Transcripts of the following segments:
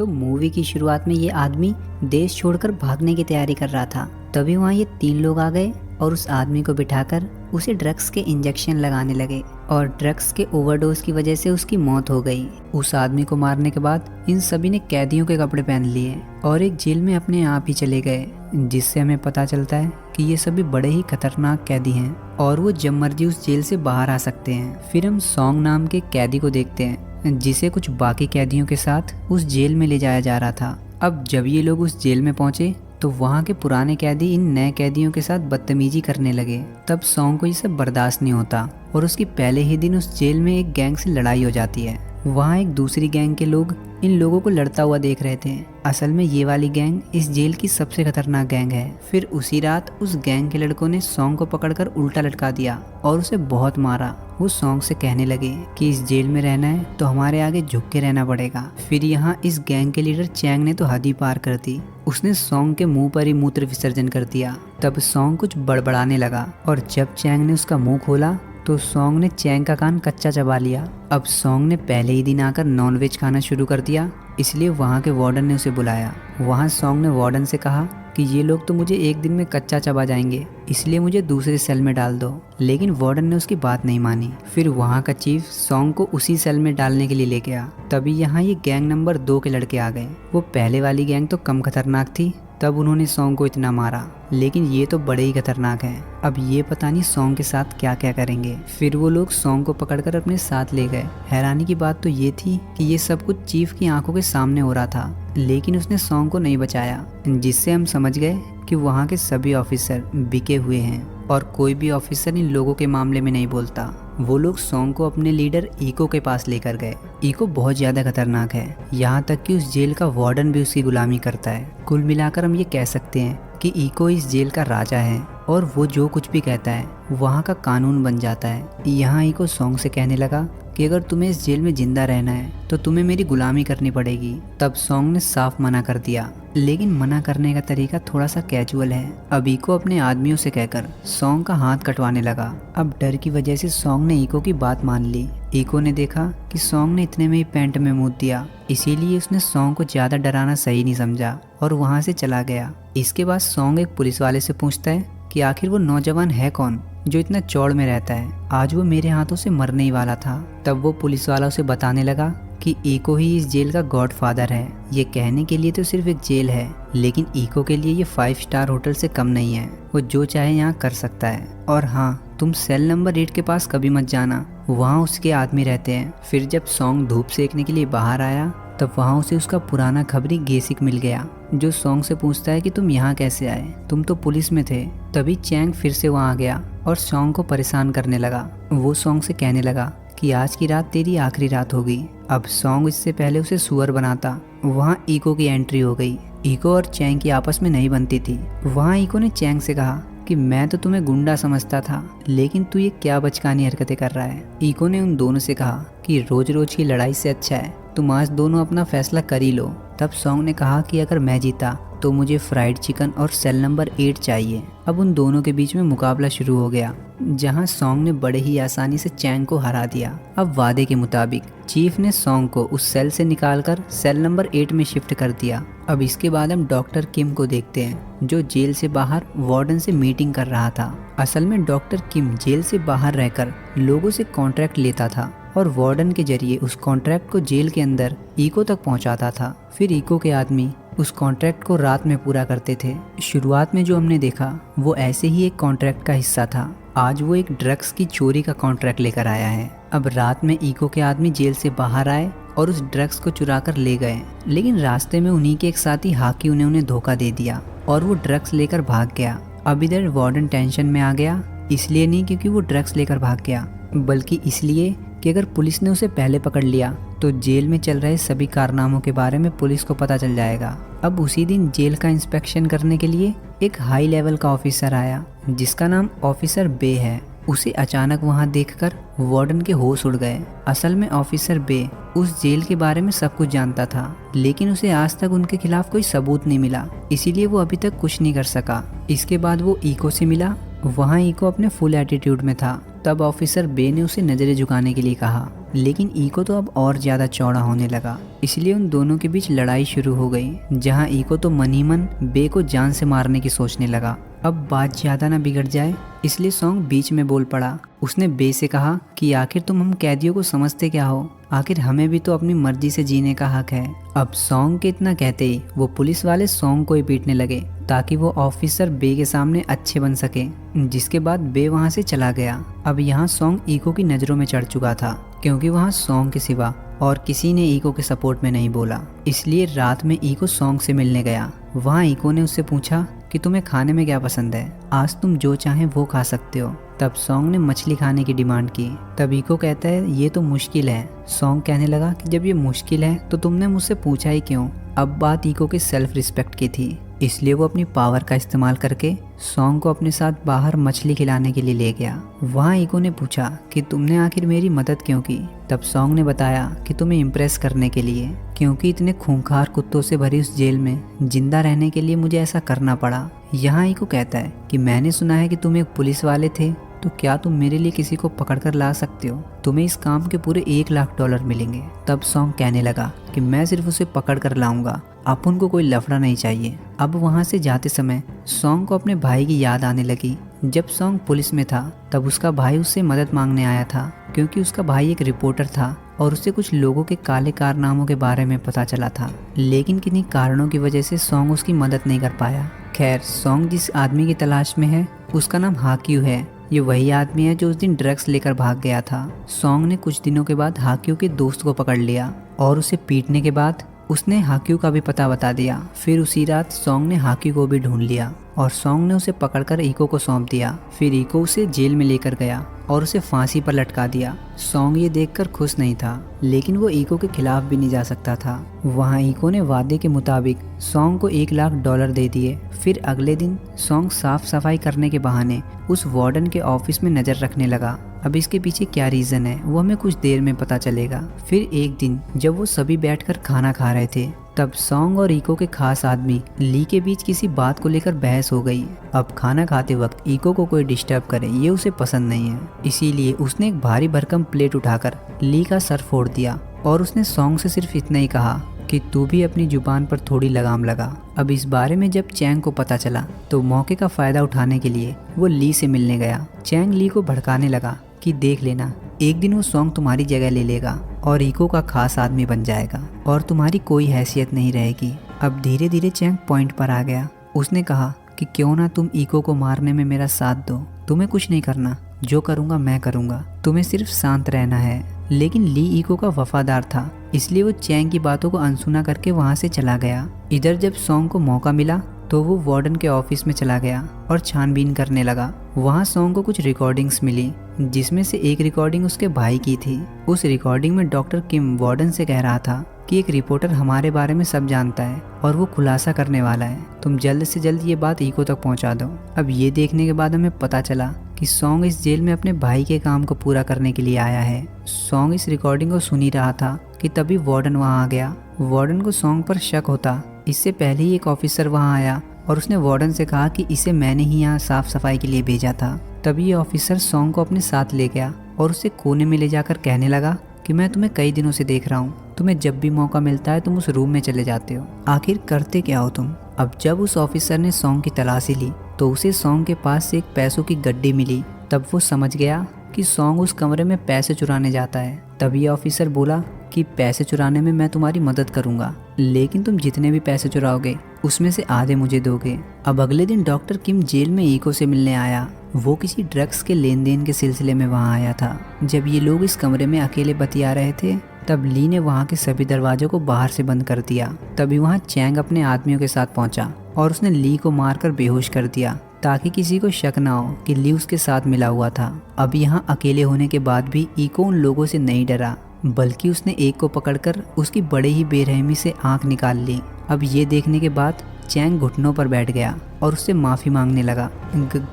तो मूवी की शुरुआत में ये आदमी देश छोड़कर भागने की तैयारी कर रहा था। तभी वहाँ ये 3 लोग आ गए और उस आदमी को बिठाकर उसे ड्रग्स के इंजेक्शन लगाने लगे और ड्रग्स के ओवरडोज की वजह से उसकी मौत हो गई। उस आदमी को मारने के बाद इन सभी ने कैदियों के कपड़े पहन लिए और एक जेल में अपने आप ही चले गए, जिससे हमें पता चलता है कि ये सभी बड़े ही खतरनाक कैदी हैं और वो जब मर्जी उस जेल से बाहर आ सकते हैं। फिर हम सॉन्ग नाम के कैदी को देखते हैं, जिसे कुछ बाकी कैदियों के साथ उस जेल में ले जाया जा रहा था। अब जब ये लोग उस जेल में पहुंचे तो वहाँ के पुराने कैदी इन नए कैदियों के साथ बदतमीजी करने लगे। तब सॉन्ग को ये सब बर्दाश्त नहीं होता और उसकी पहले ही दिन उस जेल में एक गैंग से लड़ाई हो जाती है। वहाँ एक दूसरी गैंग के लोग इन लोगों को लड़ता हुआ देख रहे थे। असल में ये वाली गैंग इस जेल की सबसे खतरनाक गैंग है। फिर उसी रात उस गैंग के लड़कों ने सॉन्ग को पकड़कर उल्टा लटका दिया और उसे बहुत मारा। वो सॉन्ग से कहने लगे कि इस जेल में रहना है तो हमारे आगे झुक के रहना पड़ेगा। फिर यहाँ इस गैंग के लीडर चैंग ने तो हद ही पार कर दी। उसने सॉन्ग के मुंह पर ही मूत्र विसर्जन कर दिया। तब सॉन्ग कुछ बड़बड़ाने लगा और जब चैंग ने उसका मुंह खोला तो सॉन्ग ने चैंग का कान कच्चा चबा लिया। अब सॉन्ग ने पहले ही दिन आकर नॉनवेज खाना शुरू कर दिया, इसलिए वहाँ के वार्डन ने उसे बुलाया। वहाँ सॉन्ग ने वार्डन से कहा कि ये लोग तो मुझे एक दिन में कच्चा चबा जाएंगे, इसलिए मुझे दूसरे सेल में डाल दो। लेकिन वार्डन ने उसकी बात नहीं मानी। फिर वहाँ का चीफ सॉन्ग को उसी सेल में डालने के लिए ले गया। तभी यहाँ ये गैंग नंबर 2 के लड़के आ गए। वो पहले वाली गैंग तो कम खतरनाक थी, तब उन्होंने सॉन्ग को इतना मारा, लेकिन ये तो बड़े ही खतरनाक हैं। अब ये पता नहीं सॉन्ग के साथ क्या क्या करेंगे। फिर वो लोग सॉन्ग को पकड़कर अपने साथ ले गए। हैरानी की बात तो ये थी कि ये सब कुछ चीफ की आंखों के सामने हो रहा था, लेकिन उसने सॉन्ग को नहीं बचाया, जिससे हम समझ गए कि वहाँ के सभी ऑफिसर बिके हुए हैं और कोई भी ऑफिसर इन लोगों के मामले में नहीं बोलता। वो लोग सॉन्ग को अपने लीडर इको के पास लेकर गए। इको बहुत ज्यादा खतरनाक है, यहाँ तक कि उस जेल का वार्डन भी उसकी गुलामी करता है। कुल मिलाकर हम ये कह सकते हैं कि इको इस जेल का राजा है और वो जो कुछ भी कहता है वहाँ का कानून बन जाता है। यहाँ इको सॉन्ग से कहने लगा कि अगर तुम्हें इस जेल में जिंदा रहना है तो तुम्हें मेरी गुलामी करनी पड़ेगी। तब सॉन्ग ने साफ मना कर दिया, लेकिन मना करने का तरीका थोड़ा सा कैजुअल है। अब इको अपने आदमियों से कहकर सॉन्ग का हाथ कटवाने लगा। अब डर की वजह से सॉन्ग ने इको की बात मान ली। इको ने देखा कि सॉन्ग ने इतने में ही पैंट में मुँह दिया, इसीलिए उसने सॉन्ग को ज्यादा डराना सही नहीं समझा और वहाँ से चला गया। इसके बाद सॉन्ग एक पुलिस वाले से पूछता है कि आखिर वो नौजवान है कौन जो इतना चौड़ में रहता है, आज वो मेरे हाथों से मरने ही वाला था। तब वो पुलिस वाला उसे बताने लगा कि इको ही इस जेल का गॉडफादर है। ये कहने के लिए तो सिर्फ एक जेल है, लेकिन इको के लिए ये 5 स्टार होटल से कम नहीं है। वो जो चाहे यहाँ कर सकता है। और हाँ, तुम सेल नंबर 8 के पास कभी मत जाना, वहाँ उसके आदमी रहते हैं। फिर जब सॉन्ग धूप सेकने के लिए बाहर आया तब वहाँ उसे उसका पुराना खबरी गेसिक मिल गया, जो सॉन्ग से पूछता है कि तुम यहाँ कैसे आए, तुम तो पुलिस में थे। तभी चैंग फिर से वहाँ आ गया और सॉन्ग को परेशान करने लगा। वो सॉन्ग से कहने लगा कि आज की रात तेरी आखिरी रात होगी। अब सॉन्ग इससे पहले उसे सुअर बनाता। वहाँ इको की एंट्री हो गई। इको और चैंग की आपस में नहीं बनती थी। वहाँ इको ने चैंग से कहा कि मैं तो तुम्हें गुंडा समझता था, लेकिन तू ये क्या बचकानी हरकतें कर रहा है। इको ने उन दोनों से कहा कि रोज रोज की लड़ाई से अच्छा है तुम आज दोनों अपना फैसला कर ही लो। तब सॉन्ग ने कहा कि अगर मैं जीता तो मुझे फ्राइड चिकन और सेल नंबर 8 चाहिए। अब उन दोनों के बीच में मुकाबला शुरू हो गया, जहां सॉन्ग ने बड़े ही आसानी से चैंग को हरा दिया। अब वादे के मुताबिक चीफ ने सॉन्ग को उस सेल से निकालकर सेल नंबर 8 में शिफ्ट कर दिया। अब इसके बाद हम डॉक्टर किम को देखते हैं, जो जेल से बाहर वार्डन से मीटिंग कर रहा था। असल में डॉक्टर किम जेल से बाहर रहकर लोगों से कॉन्ट्रैक्ट लेता था और वार्डन के जरिए उस कॉन्ट्रैक्ट को जेल के अंदर इको तक पहुंचाता था। फिर इको के आदमी उस कॉन्ट्रैक्ट को रात में पूरा करते थे। शुरुआत में जो हमने देखा वो ऐसे ही एक कॉन्ट्रैक्ट का हिस्सा था। आज वो एक ड्रग्स की चोरी का कॉन्ट्रैक्ट लेकर आया है। अब रात में इको के आदमी जेल से बाहर आए और उस ड्रग्स को चुरा कर ले गए, लेकिन रास्ते में उन्हीं के एक साथी हाकी उन्हें धोखा दे दिया और वो ड्रग्स लेकर भाग गया। अब इधर वार्डन टेंशन में आ गया, इसलिए नहीं क्योंकि वो ड्रग्स लेकर भाग गया, बल्कि इसलिए कि अगर पुलिस ने उसे पहले पकड़ लिया तो जेल में चल रहे सभी कारनामों के बारे में पुलिस को पता चल जाएगा। अब उसी दिन जेल का इंस्पेक्शन करने के लिए एक हाई लेवल का ऑफिसर आया, जिसका नाम ऑफिसर बे है। उसे अचानक वहां देखकर वार्डन के होश उड़ गए। असल में ऑफिसर बे उस जेल के बारे में सब कुछ जानता था, लेकिन उसे आज तक उनके खिलाफ कोई सबूत नहीं मिला, इसीलिए वो अभी तक कुछ नहीं कर सका। इसके बाद वो इको से मिला। वहाँ इको अपने फुल एटीट्यूड में था। तब ऑफिसर बे ने उसे नजरें झुकाने के लिए कहा। लेकिन ईको तो अब और ज़्यादा चौड़ा होने लगा, इसलिए उन दोनों के बीच लड़ाई शुरू हो गई, जहां ईको तो मन ही मन बे को जान से मारने की सोचने लगा। अब बात ज़्यादा ना बिगड़ जाए, इसलिए सॉन्ग बीच में बोल पड़ा। उसने बे से कहा कि आखिर तुम हम कैदियों को समझते क्या हो, आखिर हमें भी तो अपनी मर्जी से जीने का हक है। अब सॉन्ग के इतना कहते ही वो पुलिस वाले सॉन्ग को ही पीटने लगे ताकि वो ऑफिसर बे के सामने अच्छे बन सके, जिसके बाद बे वहां से चला गया। अब यहाँ सॉन्ग ईको की नज़रों में चढ़ चुका था, क्योंकि वहाँ सॉन्ग के सिवा और किसी ने ईको के सपोर्ट में नहीं बोला। इसलिए रात में ईको सॉन्ग से मिलने गया। वहाँ ईको ने उससे पूछा कि तुम्हें खाने में क्या पसंद है, आज तुम जो चाहें वो खा सकते हो। तब सॉन्ग ने मछली खाने की डिमांड की। तब ईको कहता है ये तो मुश्किल है। सॉन्ग कहने लगा कि जब ये मुश्किल है तो तुमने मुझसे पूछा ही क्यों। अब बात ईको के सेल्फ रिस्पेक्ट की थी, इसलिए वो अपनी पावर का इस्तेमाल करके सॉन्ग को अपने साथ बाहर मछली खिलाने के लिए ले गया। वहाँ ईको ने पूछा कि तुमने आखिर मेरी मदद क्यों की। तब सॉन्ग ने बताया कि तुम्हें इम्प्रेस करने के लिए, क्योंकि इतने खूंखार कुत्तों से भरी उस जेल में जिंदा रहने के लिए मुझे ऐसा करना पड़ा। यहाँ ईको कहता है कि मैंने सुना है कि तुम एक पुलिस वाले थे, तो क्या तुम मेरे लिए किसी को पकड़ कर ला सकते हो, तुम्हें इस काम के पूरे $1,00,000 मिलेंगे। तब सॉन्ग कहने लगा कि मैं सिर्फ उसे पकड़ कर लाऊंगा, अपन को कोई लफड़ा नहीं चाहिए। अब वहाँ से जाते समय सॉन्ग को अपने भाई की याद आने लगी। जब सॉन्ग पुलिस में था तब उसका भाई उससे मदद मांगने आया था, क्योंकि उसका भाई एक रिपोर्टर था और उससे कुछ लोगों के काले कारनामों के बारे में पता चला था, लेकिन किन्हीं कारणों की वजह से सॉन्ग उसकी मदद नहीं कर पाया। खैर, सॉन्ग जिस आदमी की तलाश में है उसका नाम हाक्यू है। ये वही आदमी है जो उस दिन ड्रग्स लेकर भाग गया था। सॉन्ग ने कुछ दिनों के बाद हाक्यू के दोस्त को पकड़ लिया और उसे पीटने के बाद उसने हाक्यू का भी पता बता दिया। फिर उसी रात सॉन्ग ने हाक्यू को भी ढूंढ लिया और सॉन्ग ने उसे पकड़कर ईको को सौंप दिया। फिर ईको उसे जेल में लेकर गया और उसे फांसी पर लटका दिया। सॉन्ग ये देखकर खुश नहीं था, लेकिन वो ईको के खिलाफ भी नहीं जा सकता था। वहाँ ईको ने वादे के मुताबिक सॉन्ग को $1,00,000 दे दिए। फिर अगले दिन सॉन्ग साफ सफाई करने के बहाने उस वार्डन के ऑफिस में नजर रखने लगा। अब इसके पीछे क्या रीजन है वो हमें कुछ देर में पता चलेगा। फिर एक दिन जब वो सभी बैठकर खाना खा रहे थे, तब सॉन्ग और ईको के खास आदमी ली के बीच किसी बात को लेकर बहस हो गई। अब खाना खाते वक्त ईको को कोई डिस्टर्ब करे ये उसे पसंद नहीं है, इसीलिए उसने एक भारी भरकम प्लेट उठाकर ली का सर फोड़ दिया और उसने सॉन्ग से सिर्फ इतना ही कहा कि तू भी अपनी जुबान पर थोड़ी लगाम लगा। अब इस बारे में जब चैंग को पता चला तो मौके का फायदा उठाने के लिए वो ली से मिलने गया। चैंग ली को भड़काने लगा कि देख लेना, एक दिन वो सॉन्ग तुम्हारी जगह ले लेगा और ईको का खास आदमी बन जाएगा और तुम्हारी कोई हैसियत नहीं रहेगी। अब धीरे धीरे चैंग पॉइंट पर आ गया। उसने कहा कि क्यों ना तुम ईको को मारने में मेरा साथ दो, तुम्हें कुछ नहीं करना, जो करूँगा मैं करूँगा, तुम्हें सिर्फ शांत रहना है। लेकिन ली ईको का वफादार था, इसलिए वो चैंग की बातों को अनसुना करके वहाँ से चला गया। इधर जब सॉन्ग को मौका मिला तो वो वार्डन के ऑफिस में चला गया और छानबीन करने लगा। वहाँ सॉन्ग को कुछ रिकॉर्डिंग्स मिली, जिसमें से एक रिकॉर्डिंग उसके भाई की थी। उस रिकॉर्डिंग में डॉक्टर किम वार्डन से कह रहा था कि एक रिपोर्टर हमारे बारे में सब जानता है और वो खुलासा करने वाला है, तुम जल्द से जल्द ये बात ईको तक पहुंचा दो। अब ये देखने के बाद हमें पता चला कि सॉन्ग इस जेल में अपने भाई के काम को पूरा करने के लिए आया है। सॉन्ग इस रिकॉर्डिंग को सुन ही रहा था कि तभी वार्डन वहाँ आ गया। वार्डन को सॉन्ग पर शक होता, इससे पहले ही एक ऑफिसर वहाँ आया और उसने वार्डन से कहा कि इसे मैंने ही यहाँ साफ सफाई के लिए भेजा था। तभी ये ऑफिसर सॉन्ग को अपने साथ ले गया और उसे कोने में ले जाकर कहने लगा कि मैं तुम्हें कई दिनों से देख रहा हूँ, तुम्हें जब भी मौका मिलता है तुम उस रूम में चले जाते हो, आखिर करते क्या हो तुम। अब जब उस ऑफिसर ने सॉन्ग की तलाशी ली तो उसे सॉन्ग के पास से एक पैसों की गड्डी मिली। तब वो समझ गया कि सॉन्ग उस कमरे में पैसे चुराने जाता है। तब ये ऑफिसर बोला कि पैसे चुराने में मैं तुम्हारी मदद करूंगा, लेकिन तुम जितने भी पैसे चुराओगे उसमें से आधे मुझे दोगे। अब अगले दिन डॉक्टर किम जेल में ईको से मिलने आया। वो किसी ड्रग्स के लेन देन के सिलसिले में वहाँ आया था। जब ये लोग इस कमरे में अकेले बतिया रहे थे तब ली ने वहाँ के सभी दरवाजों को बाहर से बंद कर दिया। तभी वहाँ चैंग अपने आदमियों के साथ पहुँचा और उसने ली को मारकर बेहोश कर दिया ताकि किसी को शक ना हो कि ली उसके साथ मिला हुआ था। अब यहाँ अकेले होने के बाद भी ईको उन लोगों से नहीं डरा, बल्कि उसने एक को पकड़कर उसकी बड़े ही बेरहमी से आंख निकाल ली। अब ये देखने के बाद चैंग घुटनों पर बैठ गया और उससे माफ़ी मांगने लगा,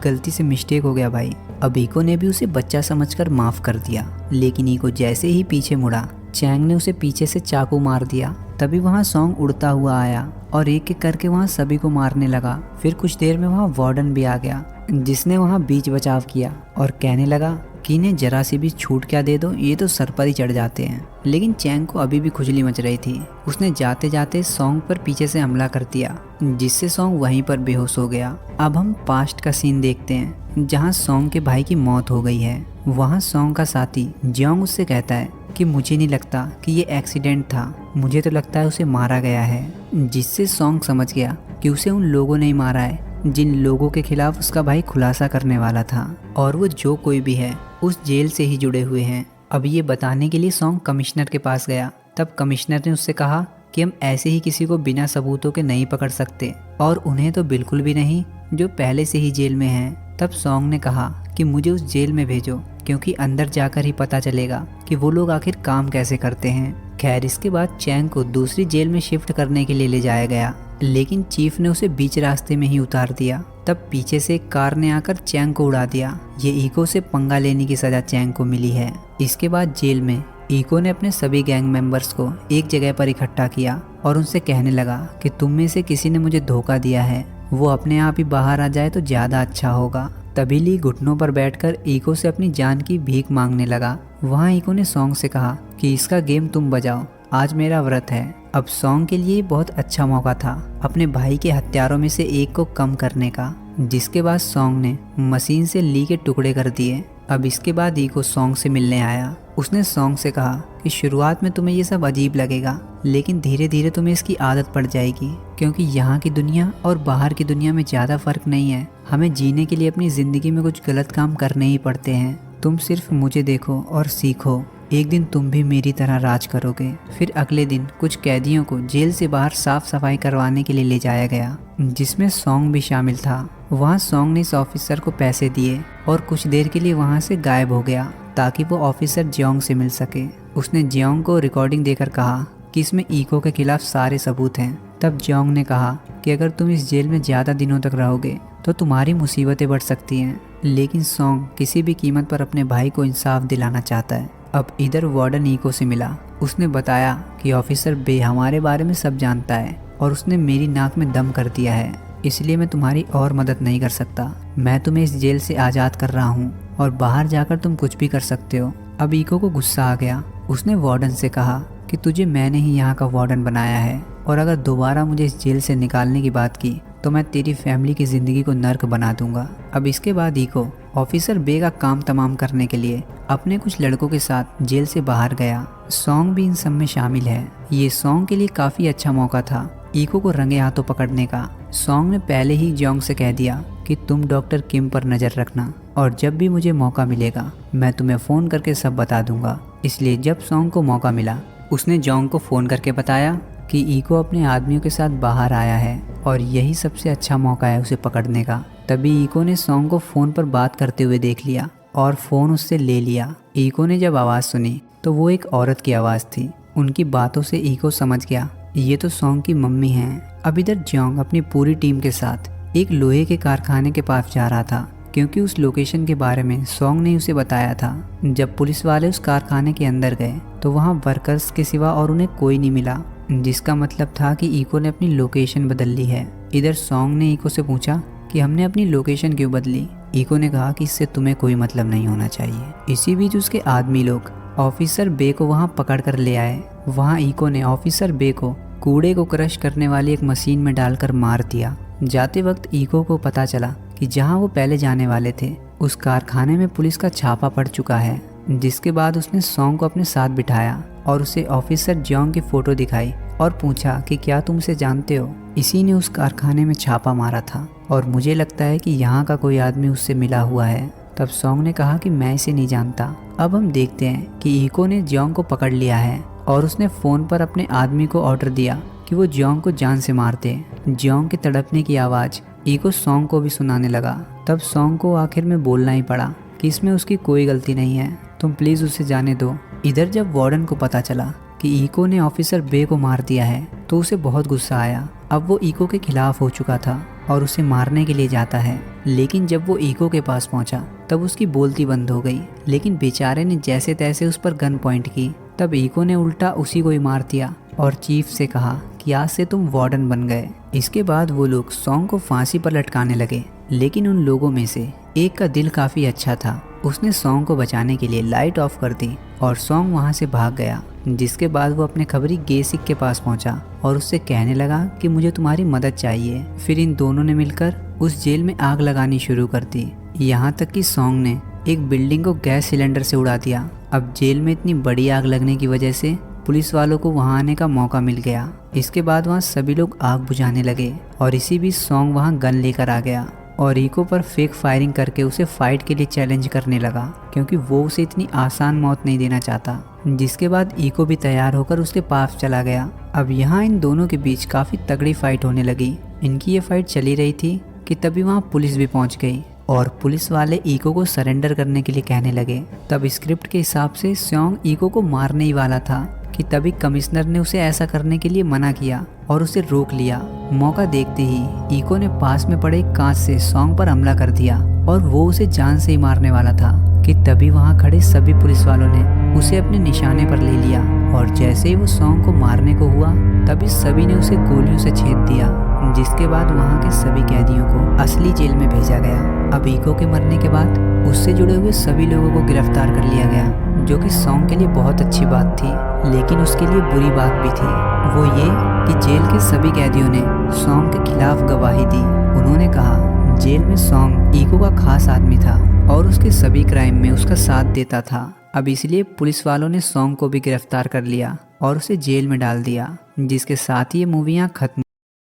गलती से मिस्टेक हो गया भाई। अब ईको ने भी उसे बच्चा समझकर माफ़ कर दिया, लेकिन ईको जैसे ही पीछे मुड़ा चैंग ने उसे पीछे से चाकू मार दिया। तभी वहाँ सॉन्ग उड़ता हुआ आया और एक एक करके वहाँ सभी को मारने लगा। फिर कुछ देर में वहाँ वार्डन भी आ गया, जिसने वहाँ बीच बचाव किया और कहने लगा कि इन्हें जरा सी भी छूट क्या दे दो, ये तो सर पर ही चढ़ जाते हैं। लेकिन चैंग को अभी भी खुजली मच रही थी। उसने जाते जाते सॉन्ग पर पीछे से हमला कर दिया, जिससे सॉन्ग वहीं पर बेहोश हो गया। अब हम पास्ट का सीन देखते हैं जहाँ सॉन्ग के भाई की मौत हो गई है। वहाँ सॉन्ग का साथी जियोंग उससे कहता है कि मुझे नहीं लगता कि ये एक्सीडेंट था, मुझे तो लगता है उसे मारा गया है। जिससे सॉन्ग समझ गया कि उसे उन लोगों ने ही मारा है जिन लोगों के खिलाफ उसका भाई खुलासा करने वाला था, और वो जो कोई भी है उस जेल से ही जुड़े हुए हैं। अब ये बताने के लिए सॉन्ग कमिश्नर के पास गया। तब कमिश्नर ने उससे कहा कि हम ऐसे ही किसी को बिना सबूतों के नहीं पकड़ सकते, और उन्हें तो बिल्कुल भी नहीं जो पहले से ही जेल में हैं। तब सॉन्ग ने कहा कि मुझे उस जेल में भेजो, क्योंकि अंदर जाकर ही पता चलेगा कि वो लोग आखिर काम कैसे करते हैं। खैर, इसके बाद चैंग को दूसरी जेल में शिफ्ट करने के लिए ले जाया गया, लेकिन चीफ ने उसे बीच रास्ते में ही उतार दिया। तब पीछे से एक कार ने आकर चैंग को उड़ा दिया। ये इको से पंगा लेने की सजा चैंग को मिली है। इसके बाद जेल में इको ने अपने सभी गैंग मेंबर्स को एक जगह पर इकट्ठा किया और उनसे कहने लगा कि तुम में से किसी ने मुझे धोखा दिया है, वो अपने आप ही बाहर आ जाए तो ज्यादा अच्छा होगा। तभी ली घुटनों पर बैठकर इको से अपनी जान की भीख मांगने लगा। वहाँ इको ने सॉन्ग से कहा कि इसका गेम तुम बजाओ, आज मेरा व्रत है। अब सॉन्ग के लिए बहुत अच्छा मौका था अपने भाई के हत्यारों में से एक को कम करने का, जिसके बाद सॉन्ग ने मशीन से ली के टुकड़े कर दिए। अब इसके बाद इको सॉन्ग से मिलने आया। उसने सॉन्ग से कहा कि शुरुआत में तुम्हें ये सब अजीब लगेगा, लेकिन धीरे धीरे तुम्हें इसकी आदत पड़ जाएगी, क्योंकि यहाँ की दुनिया और बाहर की दुनिया में ज़्यादा फर्क नहीं है। हमें जीने के लिए अपनी ज़िंदगी में कुछ गलत काम करने ही पड़ते हैं। तुम सिर्फ मुझे देखो और सीखो, एक दिन तुम भी मेरी तरह राज करोगे। फिर अगले दिन कुछ कैदियों को जेल से बाहर साफ सफाई करवाने के लिए ले जाया गया, जिसमें सॉन्ग भी शामिल था। वहाँ सॉन्ग ने इस ऑफिसर को पैसे दिए और कुछ देर के लिए वहाँ से गायब हो गया ताकि वो ऑफिसर जियोंग से मिल सके। उसने जियोंग को रिकॉर्डिंग देकर कहा कि इसमें इको के खिलाफ सारे सबूत हैं। तब जियोंग ने कहा कि अगर तुम इस जेल में ज़्यादा दिनों तक रहोगे तो तुम्हारी मुसीबतें बढ़ सकती हैं, लेकिन सॉन्ग किसी भी कीमत पर अपने भाई को इंसाफ दिलाना चाहता है। अब इधर वार्डन इको से मिला। उसने बताया कि ऑफिसर बे हमारे बारे में सब जानता है और उसने मेरी नाक में दम कर दिया है, इसलिए मैं तुम्हारी और मदद नहीं कर सकता। मैं तुम्हें इस जेल से आज़ाद कर रहा हूँ और बाहर जाकर तुम कुछ भी कर सकते हो। अब इको को गुस्सा आ गया। उसने वार्डन से कहा कि तुझे मैंने ही यहाँ का वार्डन बनाया है, और अगर दोबारा मुझे इस जेल से निकालने की बात की तो मैं तेरी फैमिली की ज़िंदगी को नर्क बना दूंगा। अब इसके बाद इको ऑफिसर बे का काम तमाम करने के लिए अपने कुछ लड़कों के साथ जेल से बाहर गया। सॉन्ग भी इन सब में शामिल है। ये सॉन्ग के लिए काफ़ी अच्छा मौका था इको को रंगे हाथों पकड़ने का। सॉन्ग ने पहले ही जियोंग से कह दिया कि तुम डॉक्टर किम पर नज़र रखना, और जब भी मुझे मौका मिलेगा मैं तुम्हें फ़ोन करके सब बता दूंगा। इसलिए जब सॉन्ग को मौका मिला उसने जियोंग को फ़ोन करके बताया कि इको अपने आदमियों के साथ बाहर आया है और यही सबसे अच्छा मौका है उसे पकड़ने का। तभी इको ने सॉन्ग को फ़ोन पर बात करते हुए देख लिया और फ़ोन उससे ले लिया। इको ने जब आवाज़ सुनी तो वो एक औरत की आवाज़ थी। उनकी बातों से इको समझ गया ये तो सॉन्ग की मम्मी हैं। अब इधर जियोंग अपनी पूरी टीम के साथ एक लोहे के कारखाने के पास जा रहा था, क्योंकि उस लोकेशन के बारे में सॉन्ग ने उसे बताया था। जब पुलिस वाले उस कारखाने के अंदर गए तो वहाँ वर्कर्स के सिवा और उन्हें कोई नहीं मिला, जिसका मतलब था कि इको ने अपनी लोकेशन बदल ली है। इधर सॉन्ग ने इको से पूछा कि हमने अपनी लोकेशन क्यों बदली। इको ने कहा कि इससे तुम्हें कोई मतलब नहीं होना चाहिए। इसी बीच उसके आदमी लोग ऑफिसर बे को वहाँ पकड़ कर ले आए। वहाँ इको ने ऑफिसर बे को कूड़े को क्रश करने वाली एक मशीन में डालकर मार दिया। जाते वक्त इको को पता चला कि जहाँ वो पहले जाने वाले थे उस कारखाने में पुलिस का छापा पड़ चुका है, जिसके बाद उसने सॉन्ग को अपने साथ बिठाया और उसे ऑफिसर जियोंग की फ़ोटो दिखाई और पूछा कि क्या तुम उसे जानते हो, इसी ने उस कारखाने में छापा मारा था और मुझे लगता है कि यहाँ का कोई आदमी उससे मिला हुआ है। तब सॉन्ग ने कहा कि मैं इसे नहीं जानता। अब हम देखते हैं कि इको ने जियोंग को पकड़ लिया है और उसने फ़ोन पर अपने आदमी को ऑर्डर दिया कि वो जियोंग को जान से मार दे। जियोंग के तड़पने की आवाज़ इको सॉन्ग को भी सुनाने लगा। तब सॉन्ग को आखिर में बोलना ही पड़ा कि इसमें उसकी कोई गलती नहीं है, तुम प्लीज़ उसे जाने दो। इधर जब वार्डन को पता चला कि इको ने ऑफिसर बे को मार दिया है तो उसे बहुत गुस्सा आया। अब वो इको के खिलाफ हो चुका था और उसे मारने के लिए जाता है, लेकिन जब वो इको के पास पहुंचा तब उसकी बोलती बंद हो गई। लेकिन बेचारे ने जैसे तैसे उस पर गन पॉइंट की। तब इको ने उल्टा उसी को ही मार दिया और चीफ से कहा कि आज से तुम वार्डन बन गए। इसके बाद वो लोग सॉन्ग को फांसी पर लटकाने लगे, लेकिन उन लोगों में से एक का दिल काफ़ी अच्छा था उसने सॉन्ग को बचाने के लिए लाइट ऑफ कर दी और सॉन्ग वहाँ से भाग गया। जिसके बाद वो अपने खबरी गेसिक के पास पहुंचा और उससे कहने लगा कि मुझे तुम्हारी मदद चाहिए। फिर इन दोनों ने मिलकर उस जेल में आग लगानी शुरू कर दी। यहाँ तक कि सॉन्ग ने एक बिल्डिंग को गैस सिलेंडर से उड़ा दिया। अब जेल में इतनी बड़ी आग लगने की वजह से पुलिस वालों को वहां आने का मौका मिल गया। इसके बाद वहां सभी लोग आग बुझाने लगे और इसी बीच सॉन्ग वहां गन लेकर आ गया और इको पर फेक फायरिंग करके उसे फाइट के लिए चैलेंज करने लगा, क्योंकि वो उसे इतनी आसान मौत नहीं देना चाहता। जिसके बाद इको भी तैयार होकर उसके पास चला गया। अब यहाँ इन दोनों के बीच काफी तगड़ी फाइट होने लगी। इनकी ये फाइट चली रही थी कि तभी वहाँ पुलिस भी पहुँच गई और पुलिस वाले इको को सरेंडर करने के लिए कहने लगे। तब स्क्रिप्ट के हिसाब से सॉन्ग इको को मारने ही वाला था कि तभी कमिश्नर ने उसे ऐसा करने के लिए मना किया और उसे रोक लिया। मौका देखते ही इको ने पास में पड़े कांच से सॉन्ग पर हमला कर दिया और वो उसे जान से ही मारने वाला था कि तभी वहां खड़े सभी पुलिस वालों ने उसे अपने निशाने पर ले लिया और जैसे ही वो सॉन्ग को मारने को हुआ तभी सभी ने उसे गोलियों से छेद दिया। जिसके बाद वहां के सभी कैदियों को असली जेल में भेजा गया। अब इको के मरने के बाद उससे जुड़े हुए सभी लोगों को गिरफ्तार कर लिया गया, जो कि सॉन्ग के लिए बहुत अच्छी बात थी, लेकिन उसके लिए बुरी बात भी थी। वो ये कि जेल के सभी कैदियों ने सॉन्ग के खिलाफ गवाही दी। उन्होंने कहा जेल में सॉन्ग इको का खास आदमी था और उसके सभी क्राइम में उसका साथ देता था। अब इसलिए पुलिस वालों ने सॉन्ग को भी गिरफ्तार कर लिया और उसे जेल में डाल दिया। जिसके साथ ही ये मूवी यहाँ खत्म